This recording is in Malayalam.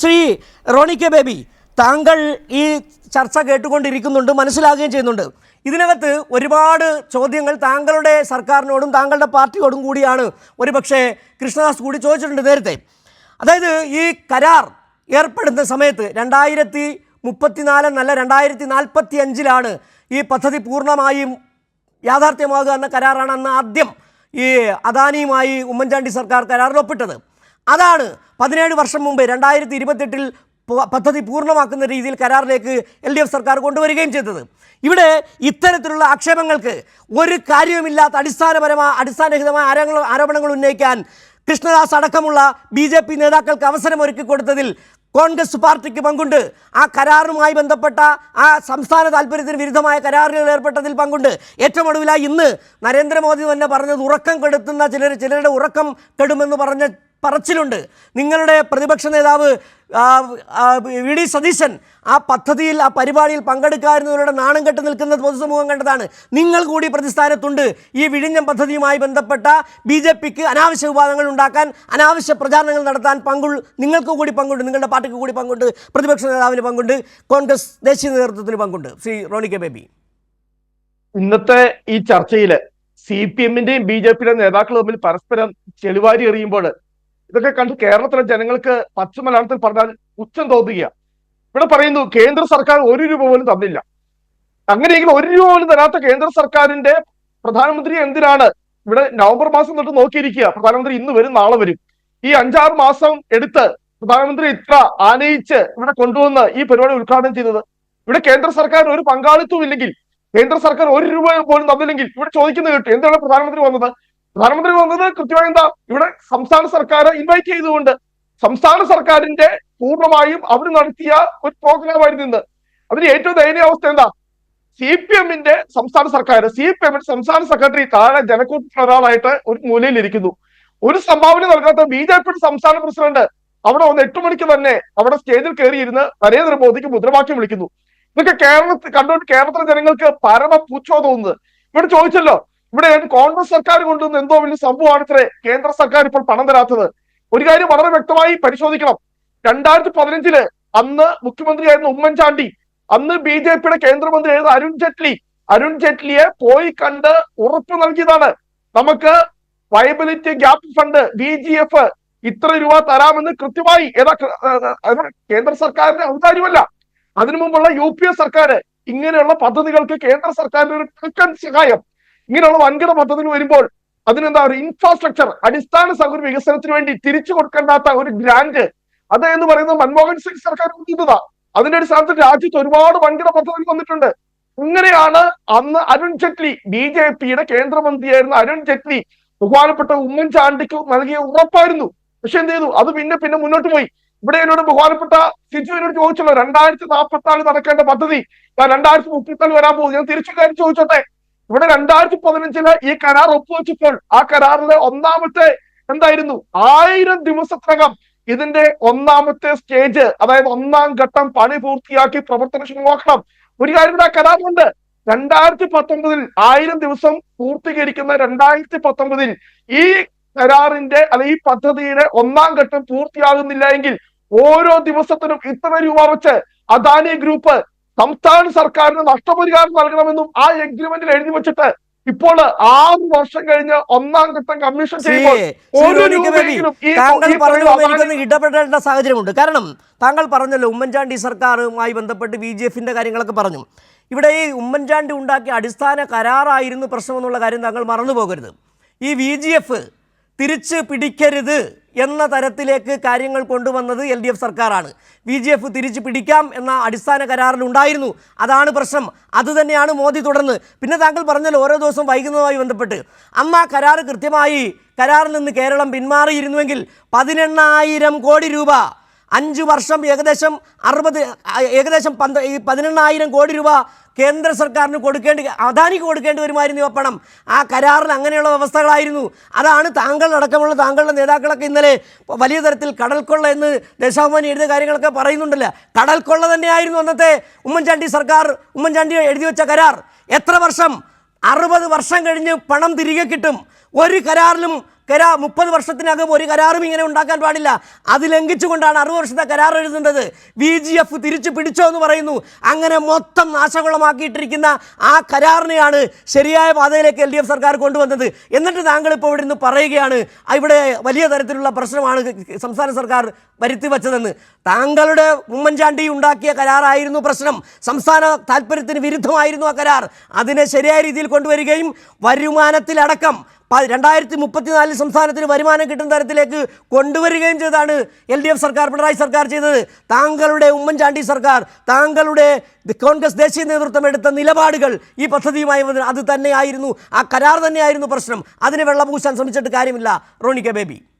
ശ്രീ റോണി കെ ബേബി, താങ്കൾ ഈ ചർച്ച കേട്ടുകൊണ്ടിരിക്കുന്നുണ്ട്, മനസ്സിലാകുകയും ചെയ്യുന്നുണ്ട്. ഇതിനകത്ത് ഒരുപാട് ചോദ്യങ്ങൾ താങ്കളുടെ സർക്കാരിനോടും താങ്കളുടെ പാർട്ടിയോടും കൂടിയാണ് ഒരുപക്ഷെ കൃഷ്ണദാസ് കൂടി ചോദിച്ചിട്ടുണ്ട് നേരത്തെ. അതായത് ഈ കരാർ ഏർപ്പെടുന്ന സമയത്ത് 2034 എന്നല്ല 2045 ഈ പദ്ധതി പൂർണ്ണമായും യാഥാർത്ഥ്യമാകുക എന്ന കരാറാണ് അന്ന് ആദ്യം ഈ അദാനിയുമായി ഉമ്മൻചാണ്ടി സർക്കാർ കരാറിൽ ഒപ്പിട്ടത്. അതാണ് 17 വർഷം മുമ്പ് 2028 പദ്ധതി പൂർണ്ണമാക്കുന്ന രീതിയിൽ കരാറിലേക്ക് LDF സർക്കാർ കൊണ്ടുവരികയും ചെയ്തത്. ഇവിടെ ഇത്തരത്തിലുള്ള ആക്ഷേപങ്ങൾക്ക് ഒരു കാര്യവുമില്ലാത്ത അടിസ്ഥാനരഹിതമായ ആരോപണങ്ങൾ ഉന്നയിക്കാൻ കൃഷ്ണദാസ് അടക്കമുള്ള BJP നേതാക്കൾക്ക് അവസരം ഒരുക്കി കൊടുത്തതിൽ കോൺഗ്രസ് പാർട്ടിക്ക് പങ്കുണ്ട്. ആ കരാറുമായി ബന്ധപ്പെട്ട ആ സംസ്ഥാന താല്പര്യത്തിന് വിരുദ്ധമായ കരാറുകളിൽ ഏർപ്പെട്ടതിൽ പങ്കുണ്ട്. ഏറ്റവും ഒടുവിലായി ഇന്ന് നരേന്ദ്രമോദി തന്നെ പറഞ്ഞത് ഉറക്കം കെടുത്തുന്ന ചിലരുടെ ഉറക്കം കെടുമെന്ന് പറഞ്ഞ പറച്ചിലുണ്ട്. നിങ്ങളുടെ പ്രതിപക്ഷ നേതാവ് VD സതീശൻ ആ പദ്ധതിയിൽ ആ പരിപാടിയിൽ പങ്കെടുക്കാതിരുന്നവരുടെ നാണം കെട്ട് നിൽക്കുന്നത് പൊതുസമൂഹം കണ്ടതാണ്. നിങ്ങൾ കൂടി പ്രതിസ്ഥാനത്തുണ്ട്. ഈ വിഴിഞ്ഞം പദ്ധതിയുമായി ബന്ധപ്പെട്ട BJPക്ക് അനാവശ്യ വിവാദങ്ങൾ ഉണ്ടാക്കാൻ, അനാവശ്യ പ്രചാരണങ്ങൾ നടത്താൻ നിങ്ങൾക്ക് കൂടി പങ്കുണ്ട്, നിങ്ങളുടെ പാർട്ടിക്ക് കൂടി പങ്കുണ്ട്, പ്രതിപക്ഷ നേതാവിന് പങ്കുണ്ട്, കോൺഗ്രസ് ദേശീയ നേതൃത്വത്തിന് പങ്കുണ്ട്. ശ്രീ റോണി കെ ബേബി, ഇന്നത്തെ ഈ ചർച്ചയിൽ CPM-ന്റെയും BJP-യുടെയും നേതാക്കൾ തമ്മിൽ പരസ്പരം ചെളിവാരി എറിയുമ്പോൾ ഇതൊക്കെ കണ്ട് കേരളത്തിലെ ജനങ്ങൾക്ക് പച്ച മലയാളത്തിൽ പറഞ്ഞാൽ ഉച്ചം തോന്നുക. ഇവിടെ പറയുന്നു കേന്ദ്ര സർക്കാർ 1 രൂപ പോലും തന്നില്ല. അങ്ങനെയെങ്കിൽ 1 രൂപ പോലും തരാത്ത കേന്ദ്ര സർക്കാരിന്റെ പ്രധാനമന്ത്രി എന്തിനാണ് ഇവിടെ നവംബർ മാസം തൊട്ട് നോക്കിയിരിക്കുക? പ്രധാനമന്ത്രി ഇന്ന് വരും, നാളെ വരും. ഈ 5-6 മാസം എടുത്ത് പ്രധാനമന്ത്രി ഇത്ര ആനയിച്ച് ഇവിടെ കൊണ്ടുവന്ന് ഈ പരിപാടി ഉദ്ഘാടനം ചെയ്തത്. ഇവിടെ കേന്ദ്ര സർക്കാർ ഒരു പങ്കാളിത്തവും ഇല്ലെങ്കിൽ, കേന്ദ്ര സർക്കാർ 1 രൂപ പോലും തന്നില്ലെങ്കിൽ ഇവിടെ ചോദിക്കുന്നത് കേട്ടു എന്താണ് പ്രധാനമന്ത്രി വന്നത്? പ്രധാനമന്ത്രി വന്നത് കൃത്യമായി എന്താ, ഇവിടെ സംസ്ഥാന സർക്കാർ ഇൻവൈറ്റ് ചെയ്തുകൊണ്ട് സംസ്ഥാന സർക്കാരിന്റെ പൂർണ്ണമായും അവർ നടത്തിയ ഒരു പ്രോഗ്രാമായിരുന്നു ഇന്ന്. അതിന് ഏറ്റവും ദയനീയ അവസ്ഥ എന്താ? CPM-ന്റെ സംസ്ഥാന സർക്കാർ, CPM-ന്റെ സംസ്ഥാന സെക്രട്ടറി താഴെ ജനക്കൂട്ടത്തിൽ ഒരാളായിട്ട് ഒരു മൂലയിൽ ഇരിക്കുന്നു. ഒരു സംഭാവന നൽകാത്ത BJP-യുടെ സംസ്ഥാന പ്രസിഡന്റ് അവിടെ 8 മണിക്ക് തന്നെ അവിടെ സ്റ്റേജിൽ കയറിയിരുന്ന് നരേന്ദ്രമോദിക്ക് മുദ്രാവാക്യം വിളിക്കുന്നു. ഇതൊക്കെ കണ്ടുകൊണ്ട് കേരളത്തിലെ ജനങ്ങൾക്ക് പരമ പുച്ഛം തോന്നുന്നത്. ഇവിടെ ചോദിച്ചല്ലോ, ഇവിടെ കോൺഗ്രസ് സർക്കാർ കൊണ്ടുവന്ന എന്തോ വലിയ സംഭവമാണത്രേ കേന്ദ്ര സർക്കാർ ഇപ്പോൾ പണം തരാത്തത്. ഒരു കാര്യം വളരെ വ്യക്തമായി പരിശോധിക്കണം. 2015 അന്ന് മുഖ്യമന്ത്രിയായിരുന്ന ഉമ്മൻചാണ്ടി, അന്ന് BJP-യുടെ കേന്ദ്രമന്ത്രിയായിരുന്ന അരുൺ ജെയ്റ്റ്ലിയെ പോയി കണ്ട് ഉറപ്പ് നൽകിയതാണ്. നമുക്ക് വയബിലിറ്റി ഗ്യാപ്പ് ഫണ്ട് VGF ഇത്ര രൂപ തരാമെന്ന് കൃത്യമായി. കേന്ദ്ര സർക്കാരിന്റെ ഔദാര്യമല്ല. അതിനു മുമ്പുള്ള UPA സർക്കാർ ഇങ്ങനെയുള്ള പദ്ധതികൾക്ക് കേന്ദ്ര സർക്കാരിന്റെ ഒരു കിഴക്കൻ സഹായം, ഇങ്ങനെയുള്ള വൻകിട പദ്ധതികൾ വരുമ്പോൾ അതിനെന്താ ഒരു ഇൻഫ്രാസ്ട്രക്ചർ, അടിസ്ഥാന സൗകര്യ വികസനത്തിന് വേണ്ടി തിരിച്ചു കൊടുക്കേണ്ടാത്ത ഒരു ഗ്രാന്റ് അത് എന്ന് പറയുന്നത് മൻമോഹൻ സിംഗ് സർക്കാർ കൊടുത്തതാ. അതിന്റെ അടിസ്ഥാനത്തിൽ രാജ്യത്ത് ഒരുപാട് വൻകിട പദ്ധതികൾ വന്നിട്ടുണ്ട്. ഇങ്ങനെയാണ് അന്ന് അരുൺ ജെയ്റ്റ്ലി, BJP-യുടെ കേന്ദ്രമന്ത്രിയായിരുന്ന അരുൺ ജെയ്റ്റ്ലി ബഹുമാനപ്പെട്ട ഉമ്മൻചാണ്ടിക്ക് നൽകിയ ഉറപ്പായിരുന്നു. പക്ഷെ എന്ത് ചെയ്തു? അത് പിന്നെ മുന്നോട്ട് പോയി. ഇവിടെ എന്നോട് ബഹുമാനപ്പെട്ട സിജു എന്നോട് ചോദിച്ചല്ലോ, 2044 നടക്കേണ്ട പദ്ധതി 2034 വരാൻ പോകും. ഞാൻ തിരിച്ചു കാര്യം ചോദിച്ചോട്ടെ. ഇവിടെ 2015 ഈ കരാർ ഒപ്പുവെച്ചപ്പോൾ ആ കാറിലെ ഒന്നാമത്തെ എന്തായിരുന്നു? 1000 ദിവസത്തിനകം ഇതിന്റെ ഒന്നാമത്തെ സ്റ്റേജ്, അതായത് 1-ാം ഘട്ടം പണി പൂർത്തിയാക്കി പ്രവർത്തനക്ഷമമാക്കണം. ഒരു കാര്യം ആ കരാറുണ്ട്. 2019 1000 ദിവസം പൂർത്തീകരിക്കുന്ന 2019 ഈ കരാറിന്റെ ഈ പദ്ധതിയുടെ 1-ാം ഘട്ടം പൂർത്തിയാകുന്നില്ല എങ്കിൽ ഓരോ ദിവസത്തിനും ഇത്ര രൂപ വെച്ച് അദാനി ഗ്രൂപ്പ് സംസ്ഥാന സർക്കാരിന് നഷ്ടപരിഹാരം നൽകണമെന്നും ആ എഗ്രിമെന്റിൽ എഴുതി വെച്ചിട്ട് ഇപ്പോൾ 6 വർഷം കഴിഞ്ഞ് 1-ാം ഘട്ടം കമ്മീഷൻ ചെയ്യുമ്പോൾ ഇടപെടേണ്ട സാഹചര്യമുണ്ട്. കാരണം താങ്കൾ പറഞ്ഞല്ലോ ഉമ്മൻചാണ്ടി സർക്കാരുമായി ബന്ധപ്പെട്ട് BJP-ന്റെ കാര്യങ്ങളൊക്കെ പറഞ്ഞു. ഇവിടെ ഈ ഉമ്മൻചാണ്ടി ഉണ്ടാക്കിയ അടിസ്ഥാന കരാറായിരുന്നു പ്രശ്നമെന്നുള്ള കാര്യം താങ്കൾ മറന്നു പോകരുത്. ഈ VGF തിരിച്ച് പിടിക്കരുത് എന്ന തരത്തിലേക്ക് കാര്യങ്ങൾ കൊണ്ടുവന്നത് LDF സർക്കാരാണ്. VGF തിരിച്ച് പിടിക്കാം എന്ന അടിസ്ഥാന കരാറിലുണ്ടായിരുന്നു. അതാണ് പ്രശ്നം. അതുതന്നെയാണ് മോദി തുടർന്ന്. പിന്നെ താങ്കൾ പറഞ്ഞല്ലോ ഓരോ ദിവസം വൈകുന്നതുമായി ബന്ധപ്പെട്ട്, അന്ന് ആ കരാർ കൃത്യമായി കരാറിൽ നിന്ന് കേരളം പിന്മാറിയിരുന്നുവെങ്കിൽ 18,000 കോടി രൂപ 5 വർഷം ഏകദേശം 18,000 കോടി രൂപ കേന്ദ്ര സർക്കാരിന് അദാനിക്ക് കൊടുക്കേണ്ടി വരുമായിരുന്നു ആ പണം. ആ കരാറിൽ അങ്ങനെയുള്ള വ്യവസ്ഥകളായിരുന്നു. അതാണ് താങ്കളുടെ നേതാക്കളൊക്കെ ഇന്നലെ വലിയ തരത്തിൽ കടൽക്കൊള്ള എന്ന് ദേശാഭിമാനി എഴുതിയ കാര്യങ്ങളൊക്കെ പറയുന്നുണ്ടല്ലോ. കടൽക്കൊള്ള തന്നെയായിരുന്നു അന്നത്തെ ഉമ്മൻചാണ്ടി എഴുതി വെച്ച കരാർ. എത്ര വർഷം? 60 വർഷം കഴിഞ്ഞ് പണം തിരികെ കിട്ടും. ഒരു കരാറിലും 30 വർഷത്തിനകം ഒരു കരാറും ഇങ്ങനെ ഉണ്ടാക്കാൻ പാടില്ല. അത് ലംഘിച്ചുകൊണ്ടാണ് 60 വർഷത്തെ കരാർ എഴുതുന്നത്. VGF തിരിച്ചു പിടിച്ചോ എന്ന് പറയുന്നു. അങ്ങനെ മൊത്തം നാശകുളമാക്കിയിട്ടിരിക്കുന്ന ആ കരാറിനെയാണ് ശരിയായ പാതയിലേക്ക് LDF സർക്കാർ കൊണ്ടുവന്നത്. എന്നിട്ട് താങ്കൾ ഇപ്പോൾ ഇവിടെ നിന്ന് പറയുകയാണ് ഇവിടെ വലിയ തരത്തിലുള്ള പ്രശ്നമാണ് സംസ്ഥാന സർക്കാർ വരുത്തി വച്ചതെന്ന്. താങ്കളുടെ ഉമ്മൻചാണ്ടി ഉണ്ടാക്കിയ കരാറായിരുന്നു പ്രശ്നം. സംസ്ഥാന താല്പര്യത്തിന് വിരുദ്ധമായിരുന്നു ആ കരാർ. അതിനെ ശരിയായ രീതിയിൽ കൊണ്ടുവരികയും വരുമാനത്തിലടക്കം 2034 സംസ്ഥാനത്തിന് വരുമാനം കിട്ടുന്ന തരത്തിലേക്ക് കൊണ്ടുവരികയും ചെയ്താണ് LDF സർക്കാർ, പിണറായി സർക്കാർ ചെയ്തത്. താങ്കളുടെ ഉമ്മൻചാണ്ടി സർക്കാർ, താങ്കളുടെ കോൺഗ്രസ് ദേശീയ നേതൃത്വം എടുത്ത നിലപാടുകൾ ഈ പദ്ധതിയുമായി അത് തന്നെയായിരുന്നു, ആ കരാർ തന്നെയായിരുന്നു പ്രശ്നം. അതിനെ വെള്ളപൂശാൻ ശ്രമിച്ചിട്ട് കാര്യമില്ല റോണി കെ ബേബി.